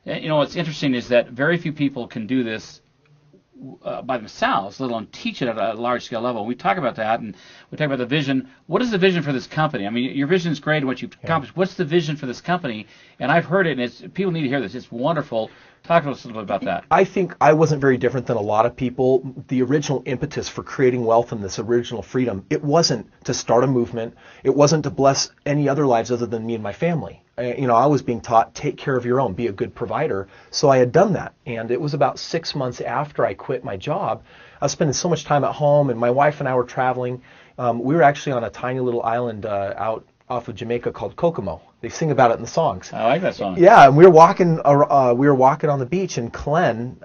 You know, what's interesting is that very few people can do this by themselves, let alone teach it at a large scale level. We talk about that, and we talk about the vision. What is the vision for this company? I mean, your vision is great and what you've accomplished. What's the vision for this company? And I've heard it, and people need to hear this. It's wonderful. Talk to us a little bit about that. I think I wasn't very different than a lot of people. The original impetus for creating wealth and this original freedom, it wasn't to start a movement. It wasn't to bless any other lives other than me and my family. I was being taught, take care of your own, be a good provider. So I had done that. And it was about 6 months after I quit my job. I was spending so much time at home, and my wife and I were traveling. We were actually on a tiny little island out off of Jamaica called Kokomo. They sing about it in the songs. I like that song. Yeah, and we were walking on the beach, and Glenn,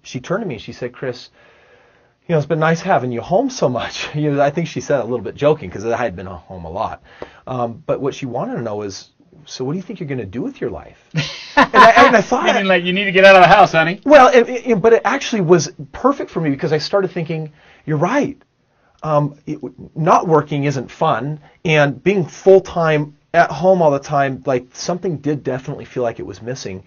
she turned to me and she said, Chris, it's been nice having you home so much. I think she said it a little bit joking because I had been home a lot. But what she wanted to know is, so what do you think you're going to do with your life? And I thought, meaning like you need to get out of the house, honey. Well, but it actually was perfect for me because I started thinking, you're right. Not working isn't fun, and being full-time at home all the time, like something did definitely feel like it was missing.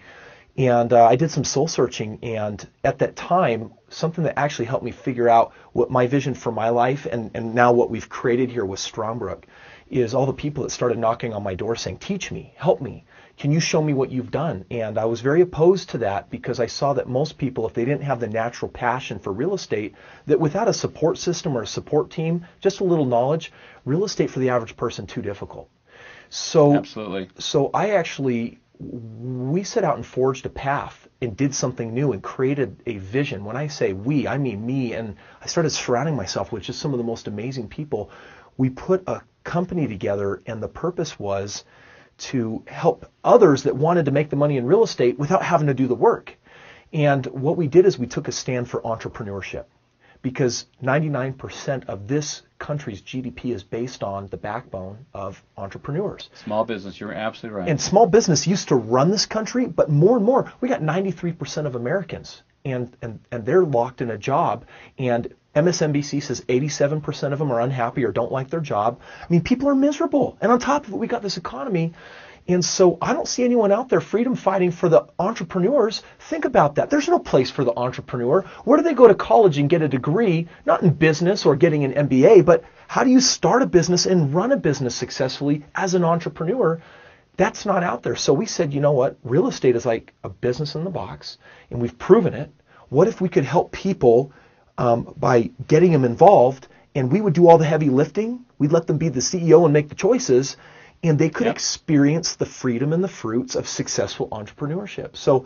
And I did some soul searching, and at that time, something that actually helped me figure out what my vision for my life and now what we've created here with Strongbrook is all the people that started knocking on my door saying, teach me, help me. Can you show me what you've done? And I was very opposed to that because I saw that most people, if they didn't have the natural passion for real estate, that without a support system or a support team, just a little knowledge, real estate for the average person, too difficult. So, absolutely. So we set out and forged a path and did something new and created a vision. When I say we, I mean me, and I started surrounding myself with just some of the most amazing people. We put a company together, and the purpose was to help others that wanted to make the money in real estate without having to do the work. And what we did is we took a stand for entrepreneurship, because 99% of this country's GDP is based on the backbone of entrepreneurs. Small business, you're absolutely right. And small business used to run this country, but more and more, we got 93% of Americans, and they're locked in a job, and MSNBC says 87% of them are unhappy or don't like their job. I mean, people are miserable. And on top of it, we got this economy. And so I don't see anyone out there freedom fighting for the entrepreneurs. Think about that. There's no place for the entrepreneur. Where do they go to college and get a degree? Not in business or getting an MBA, but how do you start a business and run a business successfully as an entrepreneur? That's not out there. So we said, you know what? Real estate is like a business in the box, and we've proven it. What if we could help people by getting them involved, and we would do all the heavy lifting? We'd let them be the CEO and make the choices, and they could experience the freedom and the fruits of successful entrepreneurship. So,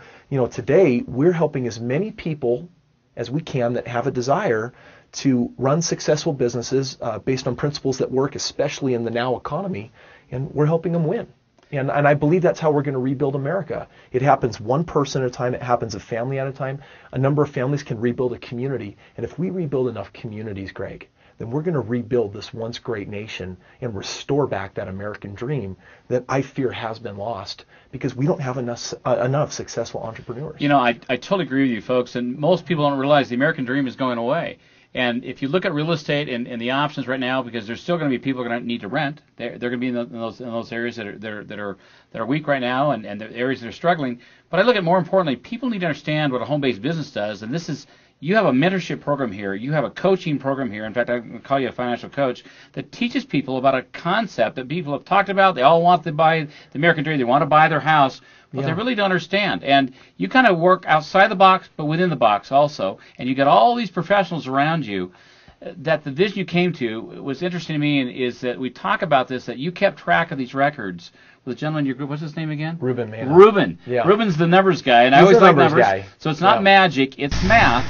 today we're helping as many people as we can that have a desire to run successful businesses based on principles that work, especially in the now economy, and we're helping them win. And I believe that's how we're going to rebuild America. It happens one person at a time. It happens a family at a time. A number of families can rebuild a community. And if we rebuild enough communities, Greg, then we're going to rebuild this once great nation and restore back that American dream that I fear has been lost because we don't have enough successful entrepreneurs. I totally agree with you, folks. And most people don't realize the American dream is going away. And if you look at real estate and the options right now, because there's still going to be people going to need to rent, they're going to be in those areas that are weak right now, and the areas that are struggling. But I look at, more importantly, people need to understand what a home-based business does, and this is, you have a mentorship program here, you have a coaching program here. In fact, I can call you a financial coach that teaches people about a concept that people have talked about. They all want to buy the American dream, they want to buy their house, but they really don't understand. And you kind of work outside the box, but within the box also. And you got all these professionals around you. That the vision you came to was interesting to me, is that we talk about this, that you kept track of these records with a gentleman in your group. What's his name again? Ruben, man. Ruben. Yeah. Ruben's the numbers guy, and I always like numbers. Guy. So it's not magic, it's math.